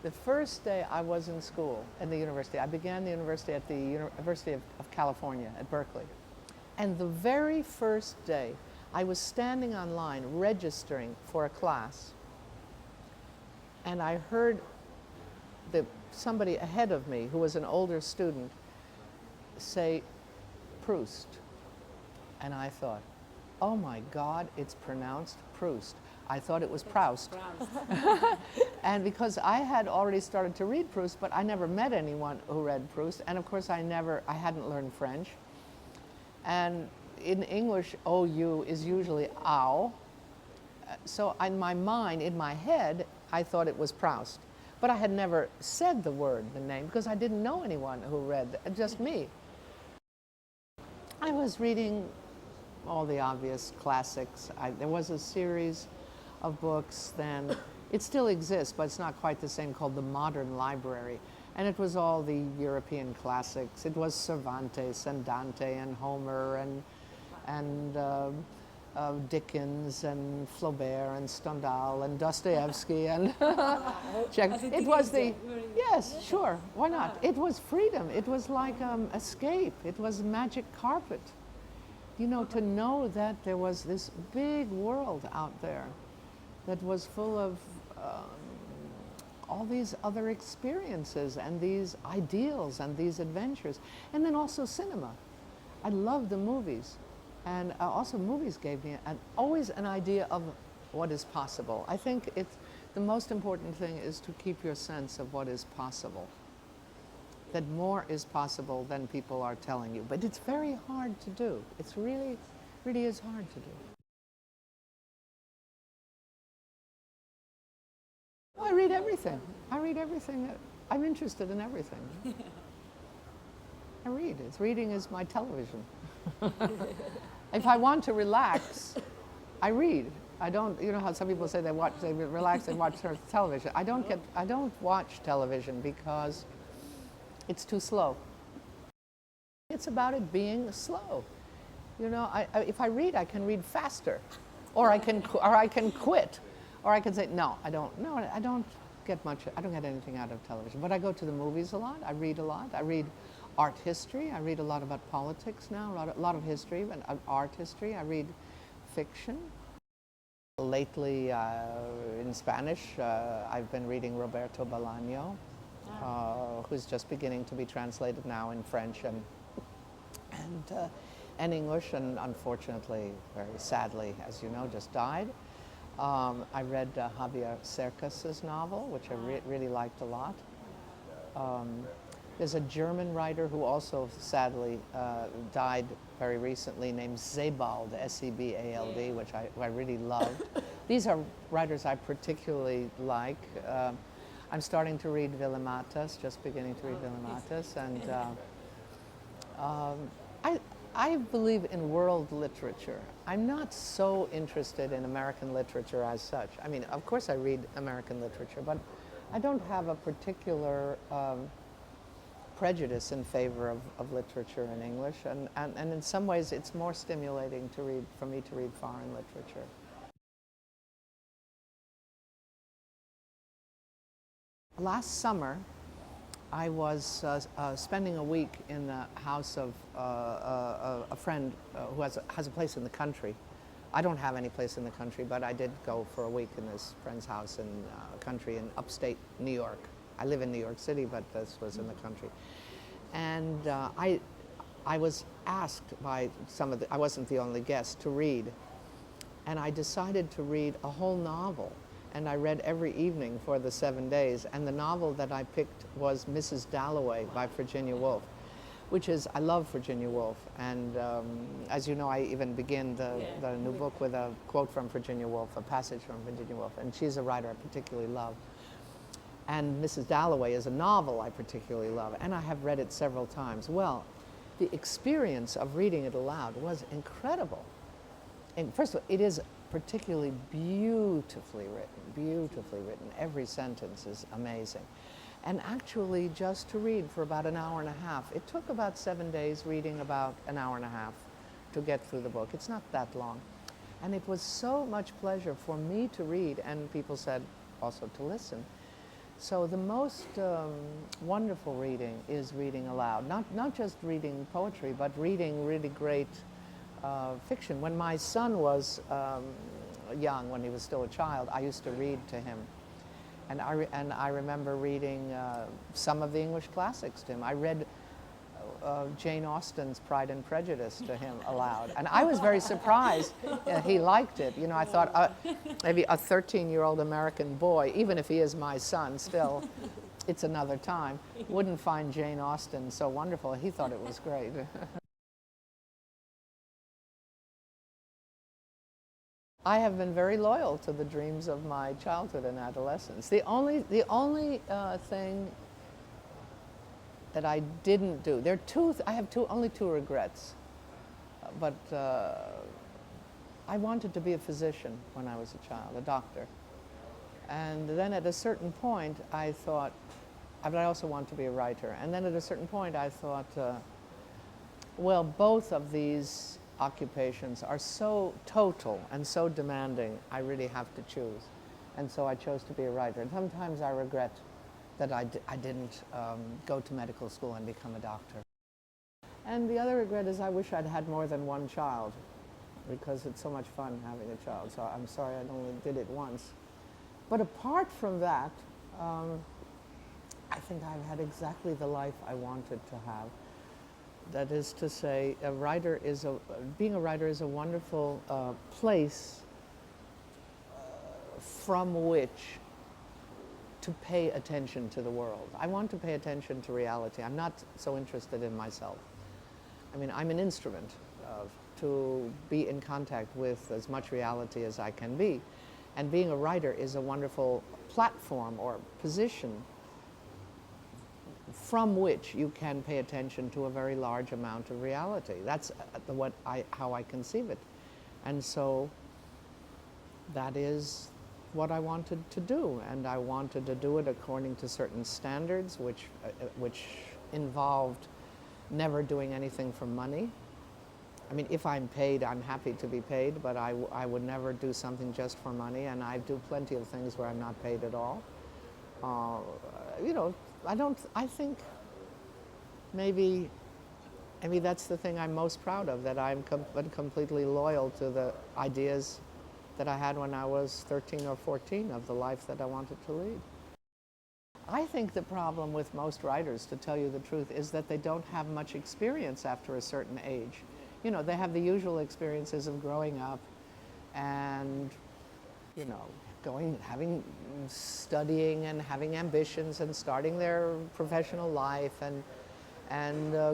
The first day I was in school in the university, I began the university at the University of California at Berkeley. And the very first day, I was standing online registering for a class, and I heard somebody ahead of me who was an older student say Proust. And I thought, oh my God, it's pronounced Proust. I thought it was Proust. And because I had already started to read Proust, but I never met anyone who read Proust. And of course, I hadn't learned French. And in English, OU is usually ow. So in my mind, in my head, I thought it was Proust. But I had never said the name, because I didn't know anyone who read, just me. I was reading all the obvious classics. There was a series of books then. It still exists, but it's not quite the same, called the Modern Library. And it was all the European classics. It was Cervantes and Dante and Homer and Dickens and Flaubert and Stendhal and Dostoevsky and Chekhov. It was yes, sure, why not? It was freedom. It was like escape. It was magic carpet. You know, to know that there was this big world out there that was full of all these other experiences and these ideals and these adventures. And then also cinema. I love the movies. And also movies gave me always an idea of what is possible. I think the most important thing is to keep your sense of what is possible. That more is possible than people are telling you. But it's very hard to do. It's really, really is hard to do. I read everything. I read everything. I'm interested in everything. I read. Reading is my television. If I want to relax, I read. I don't, you know how some people say they relax and watch television. I don't watch television because it's too slow. It's about it being slow. You know, if I read, I can read faster, or I can quit, or I can say no, I don't get anything out of television. But I go to the movies a lot. I read a lot. I read art history. I read a lot about politics now. A lot of history and art history. I read fiction. Lately, in Spanish, I've been reading Roberto Bolaño, who's just beginning to be translated now in French and English, and unfortunately, very sadly, as you know, just died. I read Javier Cercas's novel, which I really liked a lot. There's a German writer who also sadly died very recently named Sebald, S-E-B-A-L-D, which I really loved. These are writers I particularly like. I'm starting to read Villematas, just beginning to read Villematas, and I believe in world literature. I'm not so interested in American literature as such. I mean, of course I read American literature, but I don't have a particular prejudice in favor of literature in English, and in some ways it's more stimulating for me to read foreign literature. Last summer, I was spending a week in the house of a friend who has a place in the country. I don't have any place in the country, but I did go for a week in this friend's house in the country in upstate New York. I live in New York City, but this was in the country. And I was asked by I wasn't the only guest, to read. And I decided to read a whole novel. And I read every evening for the 7 days. And the novel that I picked was Mrs. Dalloway by Virginia Woolf, I love Virginia Woolf. And as you know, I even begin the new book with a quote from Virginia Woolf, a passage from Virginia Woolf. And she's a writer I particularly love. And Mrs. Dalloway is a novel I particularly love. And I have read it several times. Well, the experience of reading it aloud was incredible. And first of all, it is particularly beautifully written. Every sentence is amazing. And actually, just to read for about an hour and a half, it took about 7 days reading about an hour and a half to get through the book. It's not that long. And it was so much pleasure for me to read, and people said also to listen. So the most wonderful reading is reading aloud. Not just reading poetry, but reading really great fiction. When my son was young, when he was still a child, I used to read to him. And I remember reading some of the English classics to him. I read Jane Austen's Pride and Prejudice to him aloud. And I was very surprised he liked it. You know, I thought maybe a 13-year-old American boy, even if he is my son, still, it's another time, wouldn't find Jane Austen so wonderful. He thought it was great. I have been very loyal to the dreams of my childhood and adolescence. The only thing that I didn't do, I have only two regrets, but I wanted to be a physician when I was a child, a doctor. And then at a certain point I thought, but I also want to be a writer. And then at a certain point I thought, well, both of these occupations are so total and so demanding, I really have to choose. And so I chose to be a writer. And sometimes I regret that I didn't go to medical school and become a doctor. And the other regret is I wish I'd had more than one child, because it's so much fun having a child. So I'm sorry I only did it once. But apart from that, I think I've had exactly the life I wanted to have. That is to say, being a writer is a wonderful place from which to pay attention to the world. I want to pay attention to reality. I'm not so interested in myself. I mean, I'm an instrument to be in contact with as much reality as I can be. And being a writer is a wonderful platform or position from which you can pay attention to a very large amount of reality. That's how I conceive it. And so that is what I wanted to do. And I wanted to do it according to certain standards, which involved never doing anything for money. I mean, if I'm paid, I'm happy to be paid, but I would never do something just for money, and I do plenty of things where I'm not paid at all. You know, I think maybe that's the thing I'm most proud of, that I'm completely loyal to the ideas that I had when I was 13 or 14 of the life that I wanted to lead. I think the problem with most writers, to tell you the truth, is that they don't have much experience after a certain age. You know, they have the usual experiences of growing up and, you know, studying and having ambitions and starting their professional life and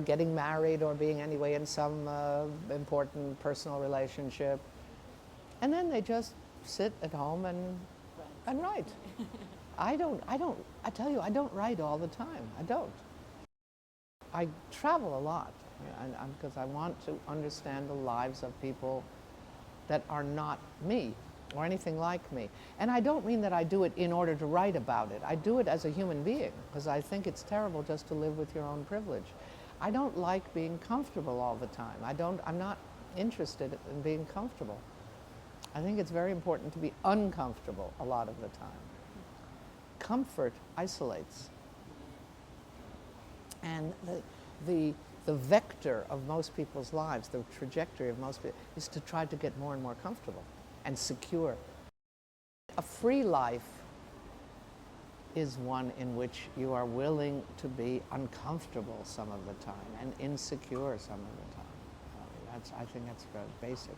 getting married or being anyway in some important personal relationship. And then they just sit at home and write. I tell you, I don't write all the time. I don't. I travel a lot because I want to understand the lives of people that are not me or anything like me. And I don't mean that I do it in order to write about it. I do it as a human being because I think it's terrible just to live with your own privilege. I don't like being comfortable all the time. I'm not interested in being comfortable. I think it's very important to be uncomfortable a lot of the time. Comfort isolates. And the vector of most people's lives, the trajectory of most people, is to try to get more and more comfortable and secure. A free life is one in which you are willing to be uncomfortable some of the time and insecure some of the time. I think that's basic.